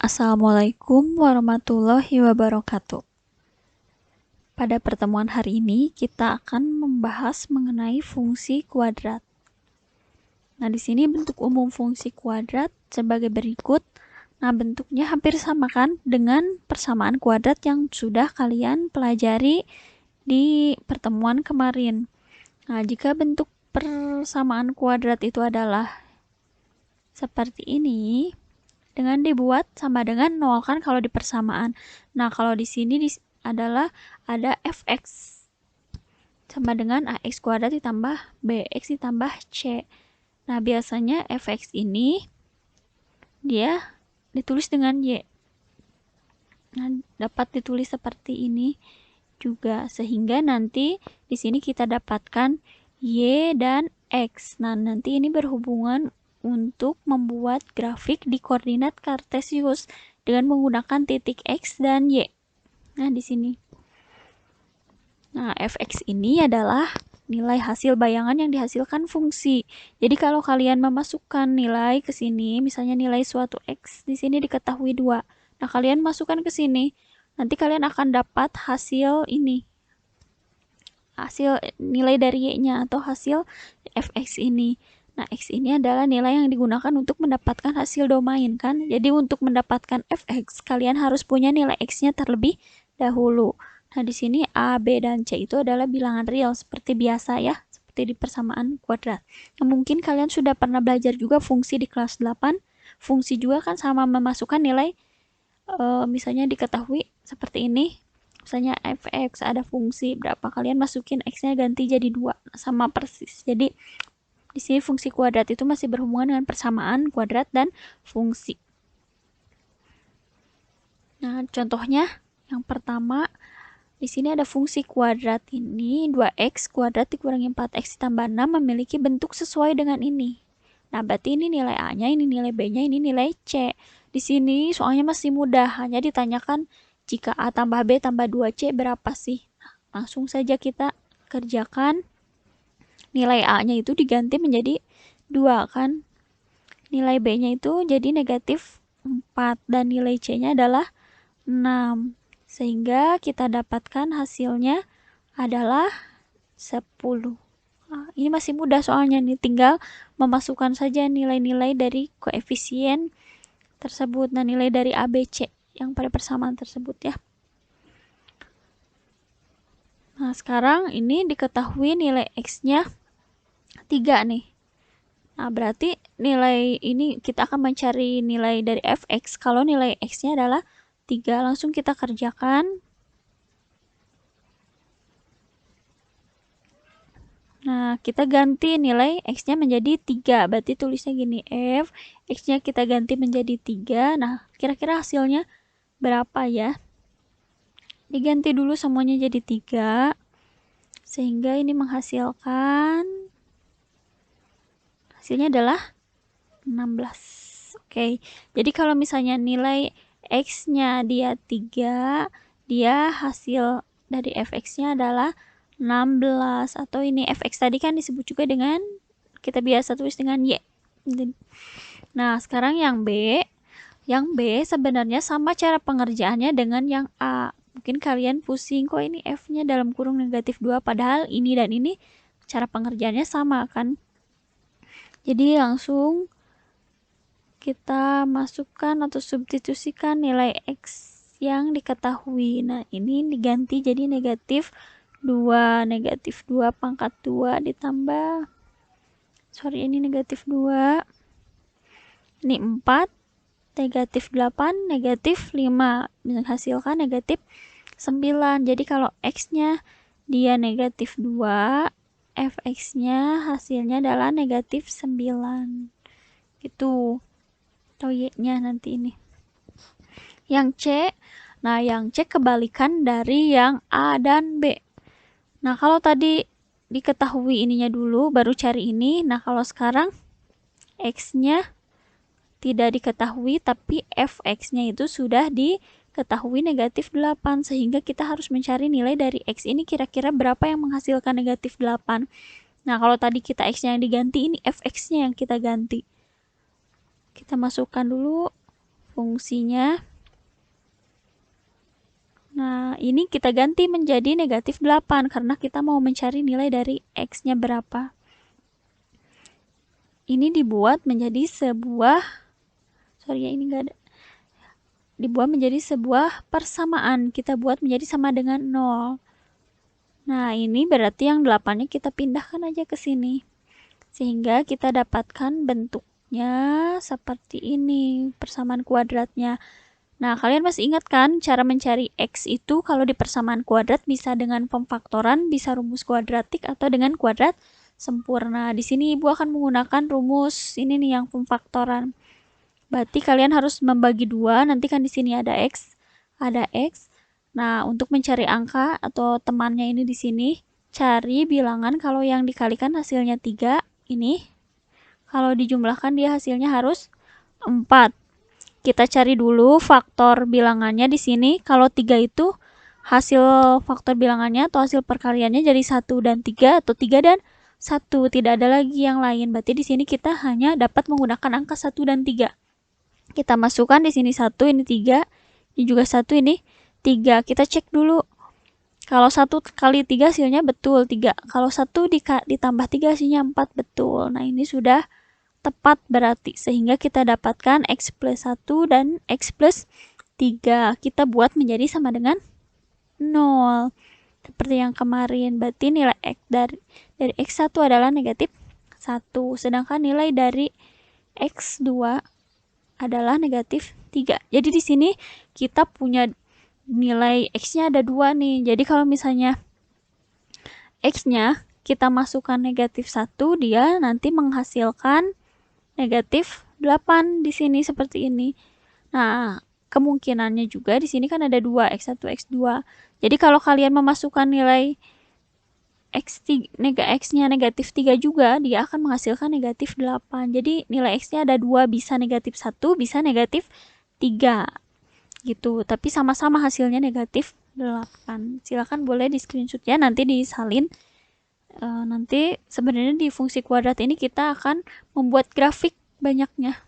Assalamualaikum warahmatullahi wabarakatuh. Pada pertemuan hari ini, kita akan membahas mengenai fungsi kuadrat. Nah, di sini bentuk umum fungsi kuadrat sebagai berikut. Nah, bentuknya hampir sama kan dengan persamaan kuadrat yang sudah kalian pelajari di pertemuan kemarin. Nah, jika bentuk persamaan kuadrat itu adalah seperti ini, dengan dibuat sama dengan 0 kan kalau di persamaan. Nah, kalau di sini adalah ada fx sama dengan ax kuadrat ditambah bx ditambah c. Nah, biasanya fx ini dia ditulis dengan y. Nah, dapat ditulis seperti ini juga, sehingga nanti di sini kita dapatkan y dan x. Nah, nanti ini berhubungan untuk membuat grafik di koordinat kartesius dengan menggunakan titik x dan y. Nah, di sini. Nah, fx ini adalah nilai hasil bayangan yang dihasilkan fungsi. Jadi kalau kalian memasukkan nilai ke sini, misalnya nilai suatu x di sini diketahui 2. Nah, kalian masukkan ke sini. Nanti kalian akan dapat hasil ini. Hasil nilai dari y-nya atau hasil fx ini. Nah, x ini adalah nilai yang digunakan untuk mendapatkan hasil domain kan. Jadi untuk mendapatkan fx, kalian harus punya nilai x-nya terlebih dahulu. Nah, di sini a, b, dan c itu adalah bilangan real seperti biasa ya, seperti di persamaan kuadrat. Nah, mungkin kalian sudah pernah belajar juga fungsi di kelas 8. Fungsi juga kan sama memasukkan nilai misalnya diketahui seperti ini. Misalnya fx ada fungsi berapa, kalian masukin x-nya ganti jadi 2, sama persis. Jadi di sini fungsi kuadrat itu masih berhubungan dengan persamaan kuadrat dan fungsi. Nah, contohnya yang pertama di sini ada fungsi kuadrat ini 2x kuadrat dikurangi 4x ditambah 6 memiliki bentuk sesuai dengan ini. Nah, berarti ini nilai a-nya, ini nilai b-nya, ini nilai c. Di sini soalnya masih mudah, hanya ditanyakan jika a tambah b tambah 2c berapa sih? Nah, langsung saja kita kerjakan. Nilai a-nya itu diganti menjadi 2 kan. Nilai b-nya itu jadi negatif 4 dan nilai c-nya adalah 6. Sehingga kita dapatkan hasilnya adalah 10. Nah, ini masih mudah soalnya nih, tinggal memasukkan saja nilai-nilai dari koefisien tersebut. Nah, nilai dari A, B, C yang pada persamaan tersebut ya. Nah, sekarang ini diketahui nilai X-nya 3 nih. Nah, berarti nilai ini kita akan mencari nilai dari fx kalau nilai X-nya adalah 3. Langsung kita kerjakan. Nah, kita ganti nilai X-nya menjadi 3. Berarti tulisnya gini, F, X-nya kita ganti menjadi 3. Nah, kira-kira hasilnya berapa ya? Diganti dulu semuanya jadi 3. Sehingga ini menghasilkan, hasilnya adalah 16. Oke, jadi kalau misalnya nilai X-nya dia 3, dia hasil dari fx-nya adalah 16, atau ini fx tadi kan disebut juga dengan, kita biasa tulis dengan y. Nah, sekarang yang B. Yang B sebenarnya sama cara pengerjaannya dengan yang A. Mungkin kalian pusing, kok ini F-nya dalam kurung negatif 2, padahal ini dan ini cara pengerjaannya sama kan. Jadi langsung kita masukkan atau substitusikan nilai X yang diketahui. Nah, ini diganti jadi negatif 2. Negatif 2 pangkat 2 ditambah, sorry ini negatif 2. Ini 4. Negatif 8, negatif 5. Menghasilkan negatif 9. Jadi kalau X-nya dia negatif 2, fx-nya hasilnya adalah negatif 9. Gitu. Atau y-nya nanti ini. Yang C, nah yang C kebalikan dari yang A dan B. Nah, kalau tadi diketahui ininya dulu, baru cari ini. Nah, kalau sekarang X-nya tidak diketahui, tapi fx-nya itu sudah diketahui negatif 8. Sehingga kita harus mencari nilai dari X ini kira-kira berapa yang menghasilkan negatif 8. Nah, kalau tadi kita X-nya yang diganti, ini fx-nya yang kita ganti. Kita masukkan dulu fungsinya. Nah, ini kita ganti menjadi negatif 8 karena kita mau mencari nilai dari X-nya berapa. Ini dibuat menjadi sebuah, dibuat menjadi sebuah persamaan. Kita buat menjadi sama dengan 0. Nah, ini berarti yang 8-nya kita pindahkan aja ke sini. Sehingga kita dapatkan bentuknya seperti ini, persamaan kuadratnya. Nah, kalian masih ingat kan cara mencari X itu kalau di persamaan kuadrat bisa dengan pemfaktoran, bisa rumus kuadratik, atau dengan kuadrat sempurna. Di sini Ibu akan menggunakan rumus ini nih yang pemfaktoran. Berarti kalian harus membagi 2, nanti kan di sini ada X, ada X. Nah, untuk mencari angka atau temannya ini di sini, cari bilangan kalau yang dikalikan hasilnya 3, ini. Kalau dijumlahkan dia hasilnya harus 4. Kita cari dulu faktor bilangannya di sini. Kalau 3 itu hasil faktor bilangannya atau hasil perkaliannya jadi 1 dan 3 atau 3 dan 1. Tidak ada lagi yang lain. Berarti di sini kita hanya dapat menggunakan angka 1 dan 3. Kita masukkan di sini 1, ini 3, ini juga 1, ini 3. Kita cek dulu. Kalau 1 kali 3 hasilnya betul 3. Kalau 1 ditambah 3 hasilnya 4, betul. Nah, ini sudah tepat berarti. Sehingga kita dapatkan X plus 1 dan X plus 3. Kita buat menjadi sama dengan 0. Seperti yang kemarin. Berarti nilai X dari X1 adalah negatif 1. Sedangkan nilai dari X2 adalah negatif 3. Jadi di sini kita punya nilai X-nya ada 2 nih. Jadi kalau misalnya X-nya kita masukkan negatif 1, dia nanti menghasilkan negatif 8 di sini seperti ini. Nah, kemungkinannya juga di sini kan ada 2, X1, X2. Jadi kalau kalian memasukkan nilai X-nya negatif 3 juga, dia akan menghasilkan negatif 8. Jadi nilai X-nya ada 2, bisa negatif 1, bisa negatif 3. Gitu. Tapi sama-sama hasilnya negatif 8. Silakan boleh di screenshot ya, nanti disalin. Nanti sebenarnya di fungsi kuadrat ini kita akan membuat grafik banyaknya.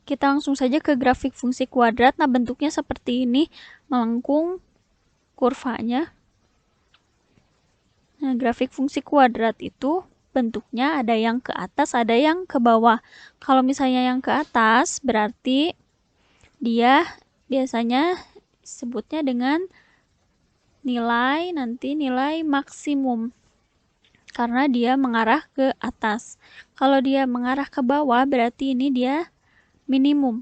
Kita langsung saja ke grafik fungsi kuadrat. Nah, bentuknya seperti ini, melengkung kurvanya. Nah, grafik fungsi kuadrat itu bentuknya ada yang ke atas, ada yang ke bawah. Kalau misalnya yang ke atas, berarti dia biasanya sebutnya dengan nanti nilai maksimum. Karena dia mengarah ke atas. Kalau dia mengarah ke bawah, berarti ini dia minimum.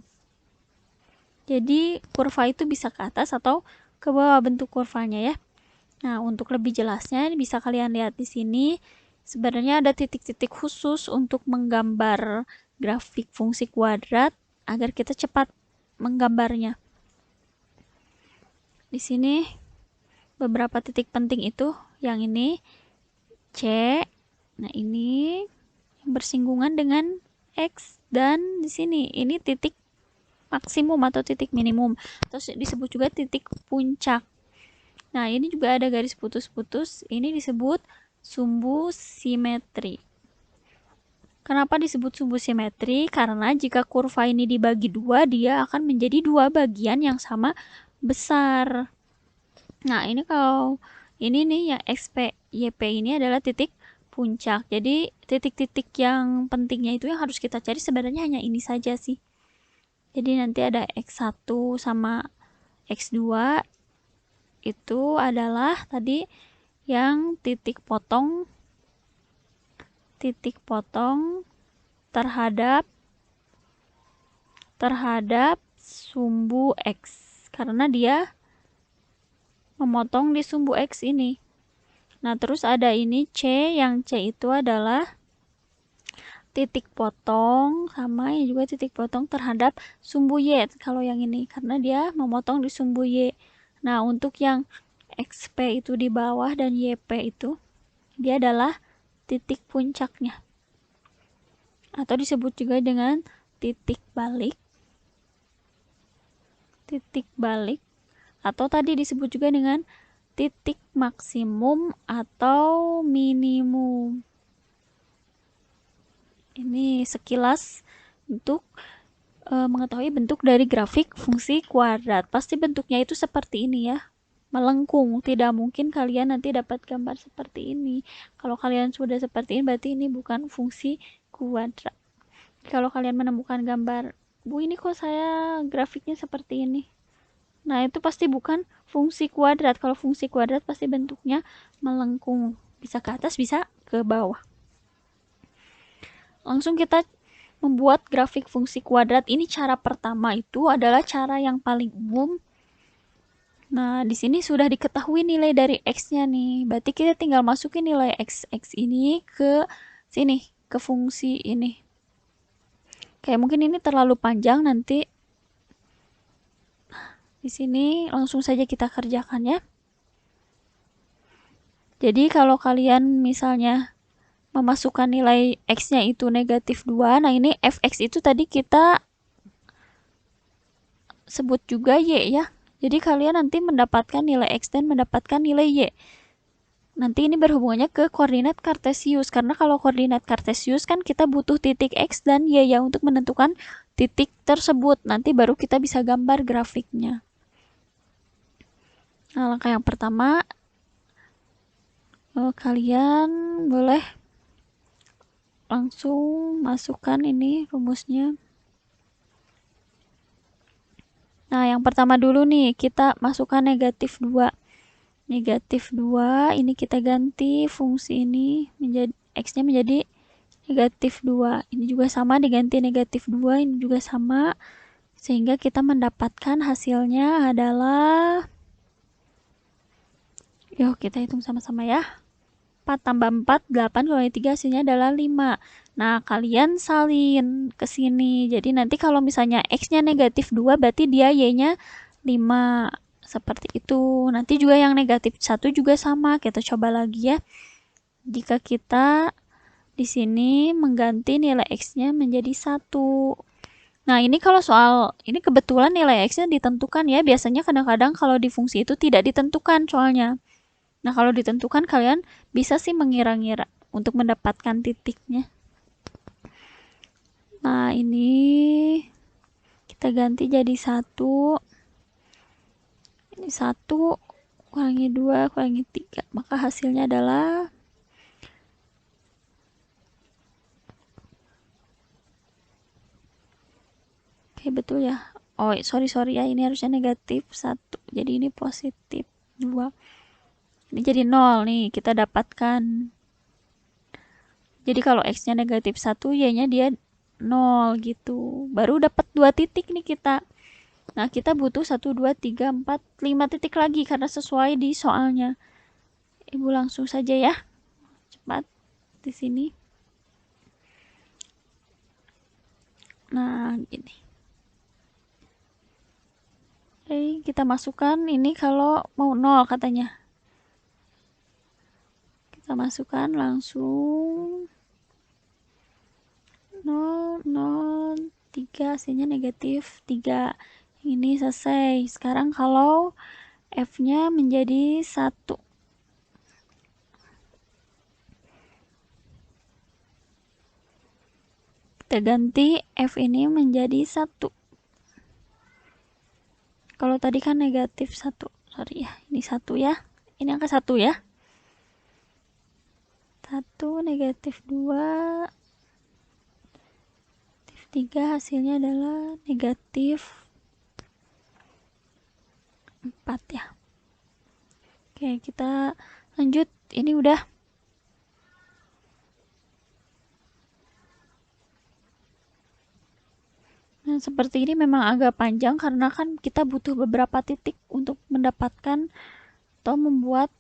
Jadi, kurva itu bisa ke atas atau ke bawah bentuk kurvanya ya. Nah, untuk lebih jelasnya bisa kalian lihat di sini. Sebenarnya ada titik-titik khusus untuk menggambar grafik fungsi kuadrat agar kita cepat menggambarnya. Di sini beberapa titik penting itu, yang ini C. Nah, ini bersinggungan dengan X, dan di sini ini titik maksimum atau titik minimum. Terus disebut juga titik puncak. Nah, ini juga ada garis putus-putus. Ini disebut sumbu simetri. Kenapa disebut sumbu simetri? Karena jika kurva ini dibagi 2, dia akan menjadi 2 bagian yang sama besar. Nah, ini kalau ini nih yang XP, YP ini adalah titik puncak. Jadi, titik-titik yang pentingnya itu yang harus kita cari sebenarnya hanya ini saja sih. Jadi, nanti ada X1 sama X2. Itu adalah tadi yang titik potong terhadap sumbu X, karena dia memotong di sumbu X ini. Nah, terus ada ini C, yang C itu adalah titik potong, sama yang juga titik potong terhadap sumbu Y kalau yang ini, karena dia memotong di sumbu Y. Nah, untuk yang XP itu di bawah dan YP itu, dia adalah titik puncaknya. Atau disebut juga dengan titik balik. Atau tadi disebut juga dengan titik maksimum atau minimum. Ini sekilas untuk mengetahui bentuk dari grafik fungsi kuadrat. Pasti bentuknya itu seperti ini ya, melengkung. Tidak mungkin kalian nanti dapat gambar seperti ini. Kalau kalian sudah seperti ini, berarti ini bukan fungsi kuadrat. Kalau kalian menemukan gambar, Bu, ini kok saya grafiknya seperti ini. Nah, itu pasti bukan fungsi kuadrat. Kalau fungsi kuadrat pasti bentuknya melengkung. Bisa ke atas, bisa ke bawah. Langsung kita membuat grafik fungsi kuadrat. Ini cara pertama, itu adalah cara yang paling umum. Nah, di sini sudah diketahui nilai dari X-nya nih. Berarti kita tinggal masukin nilai X ini ke sini, ke fungsi ini. Kayak mungkin ini terlalu panjang, nanti di sini langsung saja kita kerjakan ya. Jadi kalau kalian misalnya memasukkan nilai X-nya itu negatif 2, nah ini fx itu tadi kita sebut juga Y ya. Jadi kalian nanti mendapatkan nilai X dan mendapatkan nilai Y. Nanti ini berhubungannya ke koordinat kartesius, karena kalau koordinat kartesius kan kita butuh titik X dan Y ya untuk menentukan titik tersebut. Nanti baru kita bisa gambar grafiknya. Nah, langkah yang pertama, kalian boleh langsung masukkan ini rumusnya. Nah, yang pertama dulu nih, kita masukkan negatif 2. Negatif 2, ini kita ganti fungsi ini, menjadi X-nya menjadi negatif 2. Ini juga sama, diganti negatif 2, ini juga sama. Sehingga kita mendapatkan hasilnya adalah, yuk kita hitung sama-sama ya. 4 tambah 4, 8 kurangi 3, hasilnya adalah 5. Nah, kalian salin ke sini. Jadi nanti kalau misalnya X-nya negatif 2, berarti dia Y-nya 5. Seperti itu. Nanti juga yang negatif 1 juga sama. Kita coba lagi ya. Jika kita di sini mengganti nilai X-nya menjadi 1. Nah, ini kalau soal, ini kebetulan nilai X-nya ditentukan ya. Biasanya kadang-kadang kalau di fungsi itu tidak ditentukan soalnya. Nah, kalau ditentukan kalian bisa sih mengira-ngira untuk mendapatkan titiknya. Nah, ini kita ganti jadi 1. Ini 1 kurangi 2 kurangi 3. Maka hasilnya adalah oke, betul ya. Oh, sorry ya, ini harusnya negatif 1. Jadi ini positif 2. Ini jadi 0 nih, kita dapatkan. Jadi kalau X-nya negatif 1, Y-nya dia 0 gitu. Baru dapat 2 titik nih kita. Nah, kita butuh 1, 2, 3, 4, 5 titik lagi karena sesuai di soalnya. Ibu langsung saja ya. Cepat di sini. Nah, gini. Oke, kita masukkan ini kalau mau 0 katanya. Kita masukkan langsung 0, 0, 3, hasilnya negatif 3. Ini selesai. Sekarang kalau F-nya menjadi 1. Kita ganti F ini menjadi 1. Kalau tadi kan negatif 1. Sorry ya, ini 1 ya. Ini angka 1 ya. 1, negatif 2, negatif 3, hasilnya adalah negatif 4 ya. Oke, kita lanjut. Ini udah. Nah, seperti ini memang agak panjang karena kan kita butuh beberapa titik untuk mendapatkan atau membuat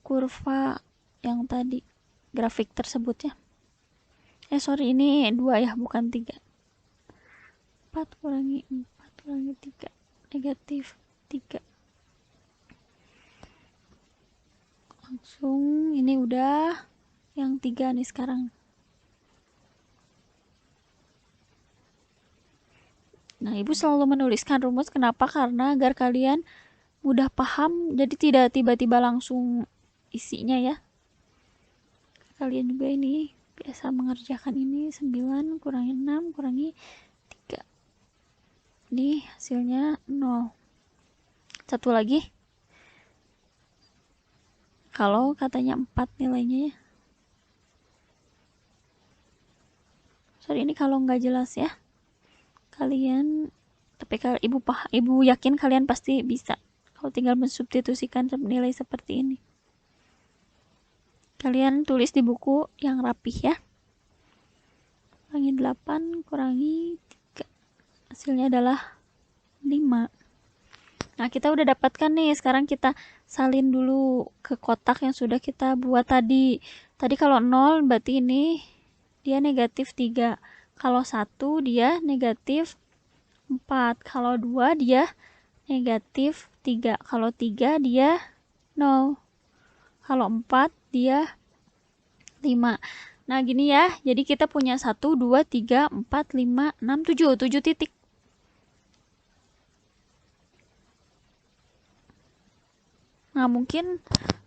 kurva yang tadi, grafik tersebut ya. Sorry, ini 2 ya, bukan 3. 4 kurangi 4 kurangi 3, negatif 3. Langsung ini udah yang 3 nih sekarang. Nah, ibu selalu menuliskan rumus. Kenapa? Karena agar kalian mudah paham, jadi tidak tiba-tiba langsung isinya ya. Kalian juga ini biasa mengerjakan ini 9 kurangi 6 kurangi 3. Ini hasilnya 0. Satu lagi. Kalau katanya 4 nilainya ya. Sorry, ini kalau nggak jelas ya. Kalian, tapi kalau ibu yakin kalian pasti bisa. Kalau tinggal mensubstitusikan nilai seperti ini. Kalian tulis di buku yang rapih ya. Kurangi 8, kurangi 3. Hasilnya adalah 5. Nah, kita udah dapatkan nih. Sekarang kita salin dulu ke kotak yang sudah kita buat tadi. Tadi kalau 0 berarti ini dia negatif 3. Kalau 1 dia negatif 4. Kalau 2 dia negatif 3. Kalau 3 dia 0. Kalau 4 dia 5. Nah, gini ya. Jadi kita punya 1, 2, 3, 4, 5, 6, 7. 7 titik. Nah, mungkin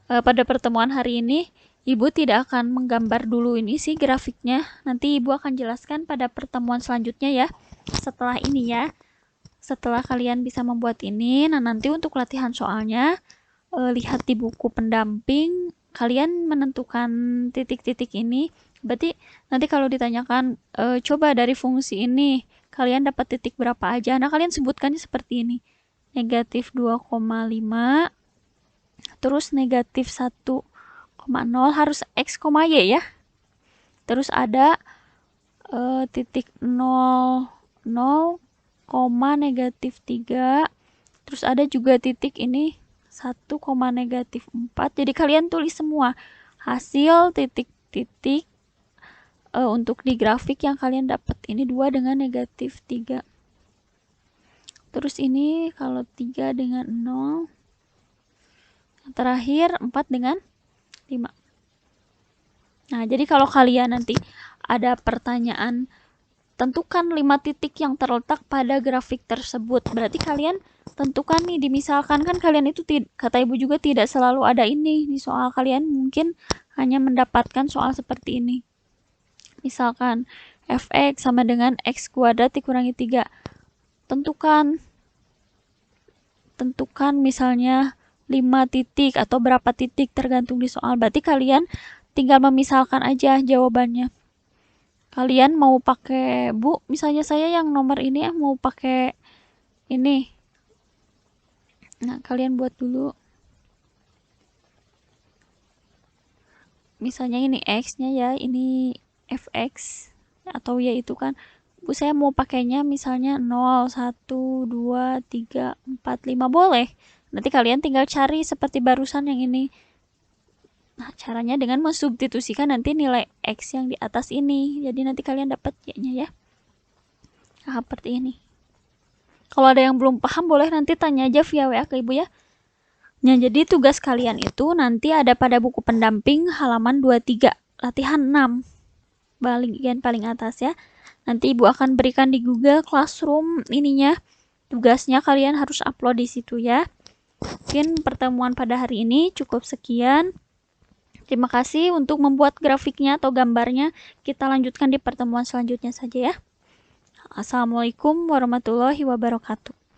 pada pertemuan hari ini Ibu tidak akan menggambar dulu ini sih grafiknya. Nanti Ibu akan jelaskan pada pertemuan selanjutnya ya. Setelah ini ya. Setelah kalian bisa membuat ini, nah nanti untuk latihan soalnya lihat di buku pendamping, kalian menentukan titik-titik ini. Berarti nanti kalau ditanyakan coba dari fungsi ini kalian dapat titik berapa aja. Nah, kalian sebutkannya seperti ini. Negatif 2,5 terus negatif 1,0 harus X, Y ya. Terus ada titik 0, 0, negatif 3. Terus ada juga titik ini 1, negatif 4. Jadi kalian tulis semua hasil titik-titik untuk di grafik yang kalian dapat. Ini 2 dengan negatif 3. Terus ini kalau 3 dengan 0. Terakhir 4 dengan 5. Nah, jadi kalau kalian nanti ada pertanyaan, tentukan 5 titik yang terletak pada grafik tersebut. Berarti kalian tentukan nih, dimisalkan kan kalian itu kata ibu juga tidak selalu ada ini di soal. Kalian mungkin hanya mendapatkan soal seperti ini. Misalkan fx sama dengan x kuadrat dikurangi 3. Tentukan misalnya 5 titik atau berapa titik tergantung di soal. Berarti kalian tinggal memisalkan aja jawabannya. Kalian mau pakai, Bu, misalnya saya yang nomor ini mau pakai ini. Nah, kalian buat dulu. Misalnya ini x-nya ya, ini fx atau y itu kan. Bu, saya mau pakainya misalnya 0, 1, 2, 3, 4, 5 boleh. Nanti kalian tinggal cari seperti barusan yang ini. Nah, caranya dengan mensubstitusikan nanti nilai X yang di atas ini. Jadi nanti kalian dapat Y-nya ya. Nah, seperti ini. Kalau ada yang belum paham, boleh nanti tanya aja via WA ke Ibu ya. Nah, jadi tugas kalian itu nanti ada pada buku pendamping halaman 23, latihan 6. Bagian paling atas ya. Nanti Ibu akan berikan di Google Classroom ininya. Tugasnya kalian harus upload di situ ya. Mungkin pertemuan pada hari ini cukup sekian. Terima kasih untuk membuat grafiknya atau gambarnya. Kita lanjutkan di pertemuan selanjutnya saja ya. Assalamualaikum warahmatullahi wabarakatuh.